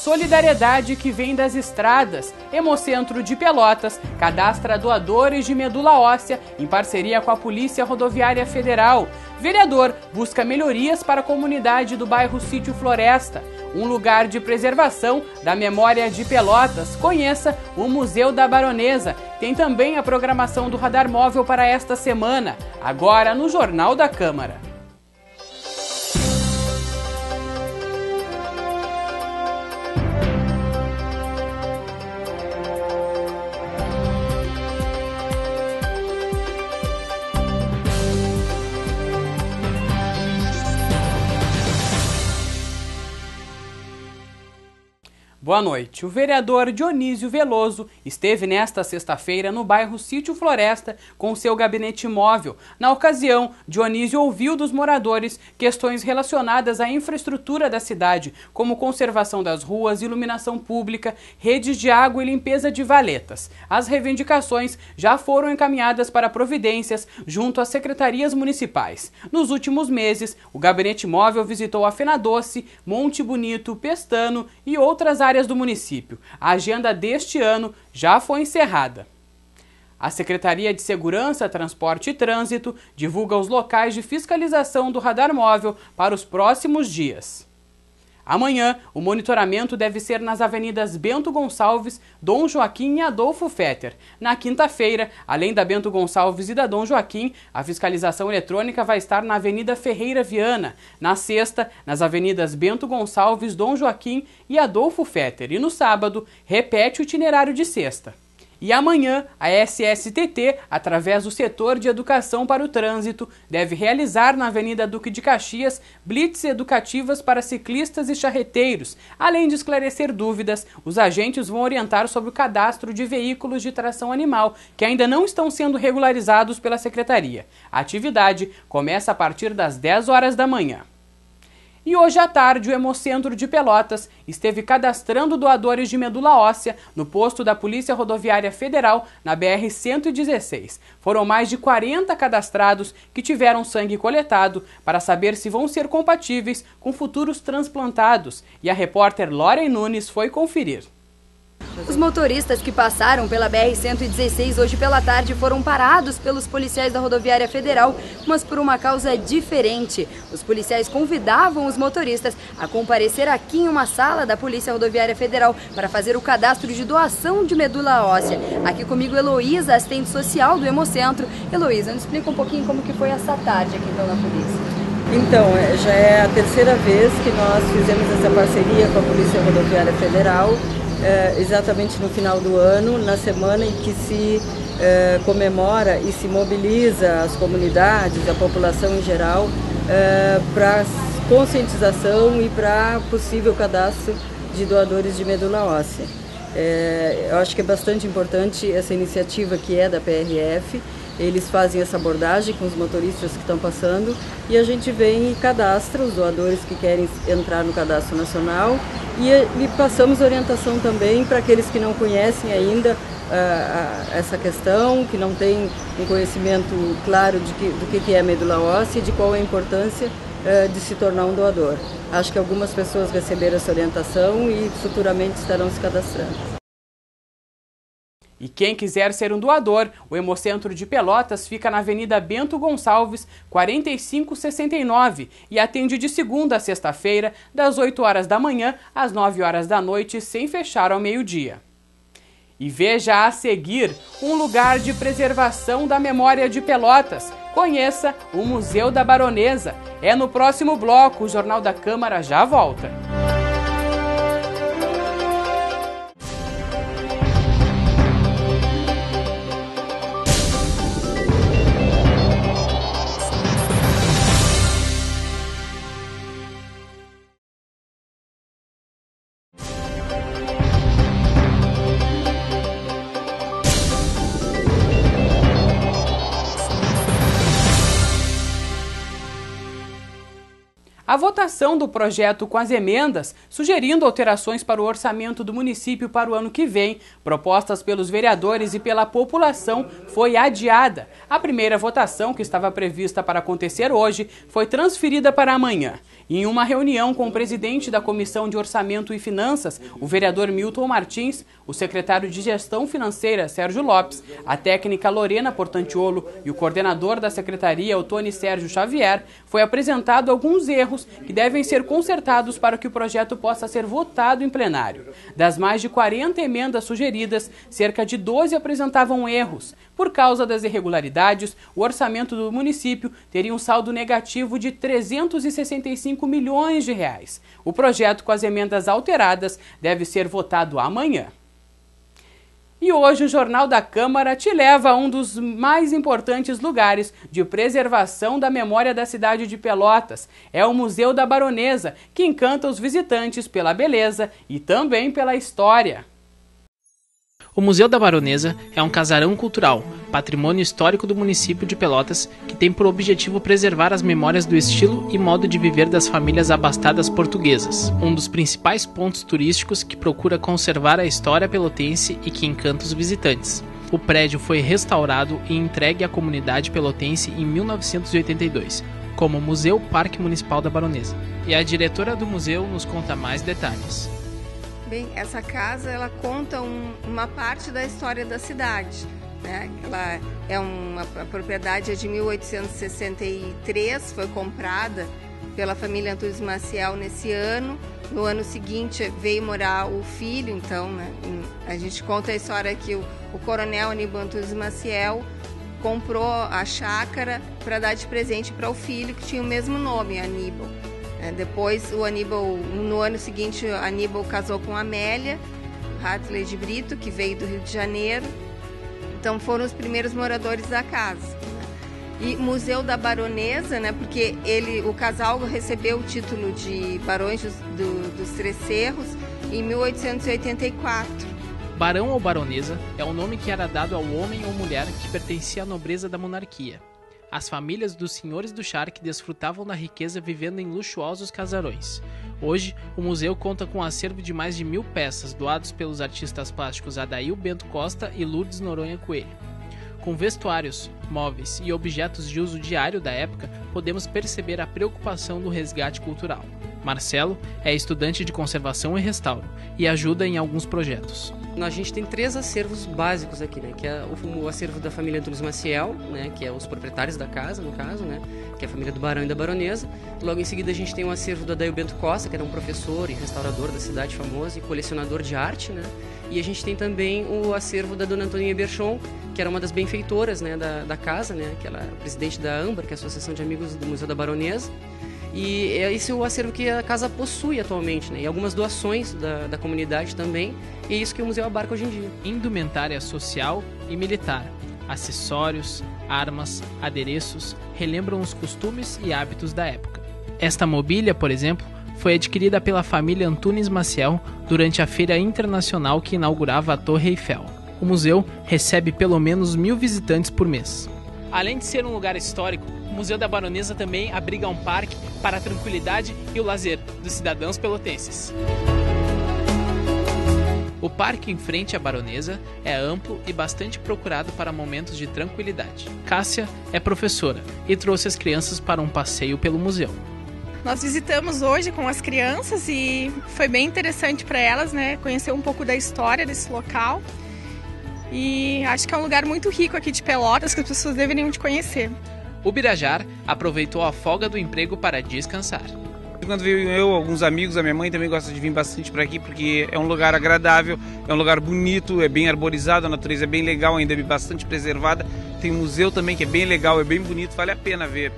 Solidariedade que vem das estradas. Hemocentro de Pelotas cadastra doadores de medula óssea em parceria com a Polícia Rodoviária Federal. Vereador busca melhorias para a comunidade do bairro Sítio Floresta. Um lugar de preservação da memória de Pelotas. Conheça o Museu da Baronesa. Tem também a programação do Radar Móvel para esta semana. Agora no Jornal da Câmara. Boa noite. O vereador Dionísio Veloso esteve nesta sexta-feira no bairro Sítio Floresta com seu gabinete móvel. Na ocasião, Dionísio ouviu dos moradores questões relacionadas à infraestrutura da cidade, como conservação das ruas, iluminação pública, redes de água e limpeza de valetas. As reivindicações já foram encaminhadas para providências junto às secretarias municipais. Nos últimos meses, o gabinete móvel visitou a Fena Doce, Monte Bonito, Pestano e outras áreas do município. A agenda deste ano já foi encerrada. A Secretaria de Segurança, Transporte e Trânsito divulga os locais de fiscalização do radar móvel para os próximos dias. Amanhã, o monitoramento deve ser nas avenidas Bento Gonçalves, Dom Joaquim e Adolfo Fetter. Na quinta-feira, além da Bento Gonçalves e da Dom Joaquim, a fiscalização eletrônica vai estar na Avenida Ferreira Viana. Na sexta, nas avenidas Bento Gonçalves, Dom Joaquim e Adolfo Fetter. E no sábado, repete o itinerário de sexta. E amanhã, a SSTT, através do Setor de Educação para o Trânsito, deve realizar na Avenida Duque de Caxias blitz educativas para ciclistas e charreteiros. Além de esclarecer dúvidas, os agentes vão orientar sobre o cadastro de veículos de tração animal, que ainda não estão sendo regularizados pela Secretaria. A atividade começa a partir das 10 horas da manhã. E hoje à tarde, o Hemocentro de Pelotas esteve cadastrando doadores de medula óssea no posto da Polícia Rodoviária Federal, na BR-116. Foram mais de 40 cadastrados que tiveram sangue coletado para saber se vão ser compatíveis com futuros transplantados. E a repórter Loren Nunes foi conferir. Os motoristas que passaram pela BR-116 hoje pela tarde foram parados pelos policiais da Rodoviária Federal, mas por uma causa diferente. Os policiais convidavam os motoristas a comparecer aqui em uma sala da Polícia Rodoviária Federal para fazer o cadastro de doação de medula óssea. Aqui comigo, Heloísa, assistente social do Hemocentro. Heloísa, nos explica um pouquinho como que foi essa tarde aqui então na polícia. Então, já é a terceira vez que nós fizemos essa parceria com a Polícia Rodoviária Federal, exatamente no final do ano, na semana em que se comemora e se mobiliza as comunidades, a população em geral, para conscientização e para possível cadastro de doadores de medula óssea. Eu acho que é bastante importante essa iniciativa que é da PRF. Eles fazem essa abordagem com os motoristas que estão passando e a gente vem e cadastra os doadores que querem entrar no cadastro nacional e passamos orientação também para aqueles que não conhecem ainda essa questão, que não têm um conhecimento claro do que é a medula óssea e de qual é a importância de se tornar um doador. Acho que algumas pessoas receberam essa orientação e futuramente estarão se cadastrando. E quem quiser ser um doador, o Hemocentro de Pelotas fica na Avenida Bento Gonçalves, 4569, e atende de segunda a sexta-feira, das 8 horas da manhã às 9 horas da noite, sem fechar ao meio-dia. E veja a seguir um lugar de preservação da memória de Pelotas. Conheça o Museu da Baronesa. É no próximo bloco, o Jornal da Câmara já volta. A votação do projeto com as emendas, sugerindo alterações para o orçamento do município para o ano que vem, propostas pelos vereadores e pela população, foi adiada. A primeira votação, que estava prevista para acontecer hoje, foi transferida para amanhã. Em uma reunião com o presidente da Comissão de Orçamento e Finanças, o vereador Milton Martins, o secretário de Gestão Financeira, Sérgio Lopes, a técnica Lorena Portantiolo e o coordenador da secretaria, o Tony Sérgio Xavier, foi apresentado alguns erros que devem ser consertados para que o projeto possa ser votado em plenário. Das mais de 40 emendas sugeridas, cerca de 12 apresentavam erros. Por causa das irregularidades, o orçamento do município teria um saldo negativo de 365 milhões de reais. O projeto com as emendas alteradas deve ser votado amanhã. E hoje o Jornal da Câmara te leva a um dos mais importantes lugares de preservação da memória da cidade de Pelotas. É o Museu da Baronesa, que encanta os visitantes pela beleza e também pela história. O Museu da Baronesa é um casarão cultural, patrimônio histórico do município de Pelotas, que tem por objetivo preservar as memórias do estilo e modo de viver das famílias abastadas portuguesas, um dos principais pontos turísticos que procura conservar a história pelotense e que encanta os visitantes. O prédio foi restaurado e entregue à comunidade pelotense em 1982, como Museu Parque Municipal da Baronesa. E a diretora do museu nos conta mais detalhes. Bem, essa casa ela conta uma parte da história da cidade, né? Ela é a propriedade é de 1863, foi comprada pela família Antunes Maciel nesse ano. No ano seguinte veio morar o filho, então, né? A gente conta a história que o coronel Aníbal Antunes Maciel comprou a chácara para dar de presente para o filho que tinha o mesmo nome, Aníbal. Depois, no ano seguinte, o Aníbal casou com Amélia Hartley de Brito, que veio do Rio de Janeiro. Então, foram os primeiros moradores da casa. E Museu da Baronesa, né, porque o casal recebeu o título de Barões dos Três Cerros em 1884. Barão ou baronesa é o nome que era dado ao homem ou mulher que pertencia à nobreza da monarquia. As famílias dos senhores do charque desfrutavam da riqueza vivendo em luxuosos casarões. Hoje, o museu conta com um acervo de mais de 1000 peças doados pelos artistas plásticos Adail Bento Costa e Lourdes Noronha Coelho. Com vestuários, móveis e objetos de uso diário da época, podemos perceber a preocupação do resgate cultural. Marcelo é estudante de conservação e restauro e ajuda em alguns projetos. A gente tem 3 acervos básicos aqui, né? Que é o acervo da família Antunes Maciel, né? Que é os proprietários da casa, no caso, né? Que é a família do Barão e da Baronesa. Logo em seguida a gente tem o acervo do Adail Bento Costa, que era um professor e restaurador da cidade famoso e colecionador de arte, né? E a gente tem também o acervo da dona Antoninha Berchon, que era uma das benfeitoras, né? da casa, né? Que ela é presidente da AMBAR, que é a Associação de Amigos do Museu da Baronesa. E esse é o acervo que a casa possui atualmente, né? E algumas doações da comunidade também. E é isso que o museu abarca hoje em dia. Indumentária social e militar, acessórios, armas, adereços relembram os costumes e hábitos da época. Esta mobília, por exemplo, foi adquirida pela família Antunes Maciel durante a Feira Internacional que inaugurava a Torre Eiffel. O museu recebe pelo menos 1000 visitantes por mês. Além de ser um lugar histórico, o Museu da Baronesa também abriga um parque para a tranquilidade e o lazer dos cidadãos pelotenses. O parque em frente à Baronesa é amplo e bastante procurado para momentos de tranquilidade. Cássia é professora e trouxe as crianças para um passeio pelo museu. Nós visitamos hoje com as crianças e foi bem interessante para elas, né, conhecer um pouco da história desse local. E acho que é um lugar muito rico aqui de Pelotas que as pessoas deveriam de conhecer. O Birajar aproveitou a folga do emprego para descansar. Quando veio eu, alguns amigos, a minha mãe também gosta de vir bastante para aqui porque é um lugar agradável, é um lugar bonito, é bem arborizado, a natureza é bem legal, ainda é bastante preservada. Tem um museu também que é bem legal, é bem bonito, vale a pena ver.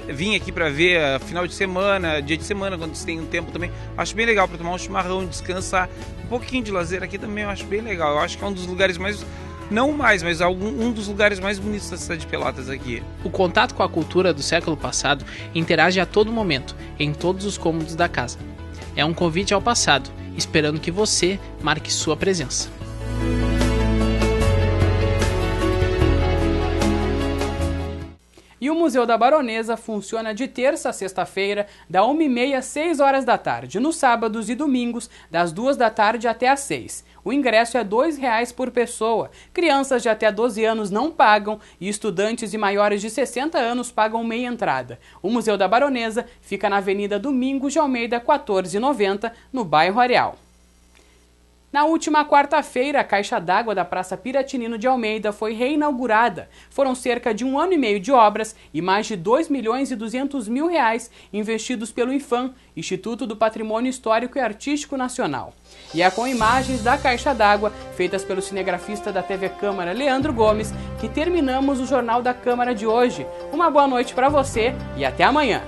Vim aqui para ver final de semana, dia de semana, quando você tem um tempo também. Acho bem legal para tomar um chimarrão, descansar. Um pouquinho de lazer aqui também eu acho bem legal. Eu acho que é um dos lugares mais... Não mais, mas um dos lugares mais bonitos da cidade de Pelotas aqui. O contato com a cultura do século passado interage a todo momento, em todos os cômodos da casa. É um convite ao passado, esperando que você marque sua presença. E o Museu da Baronesa funciona de terça a sexta-feira, da 1h30 às 6 horas da tarde, nos sábados e domingos, das 2 da tarde até às 6. O ingresso é R$ 2,00 por pessoa. Crianças de até 12 anos não pagam e estudantes e maiores de 60 anos pagam meia entrada. O Museu da Baronesa fica na Avenida Domingos de Almeida, 1490, no bairro Areal. Na última quarta-feira, a caixa d'água da Praça Piratinino de Almeida foi reinaugurada. Foram cerca de 1 ano e meio de obras e mais de R$ 2.200.000 investidos pelo IPHAN, Instituto do Patrimônio Histórico e Artístico Nacional. E é com imagens da caixa d'água, feitas pelo cinegrafista da TV Câmara, Leandro Gomes, que terminamos o Jornal da Câmara de hoje. Uma boa noite para você e até amanhã!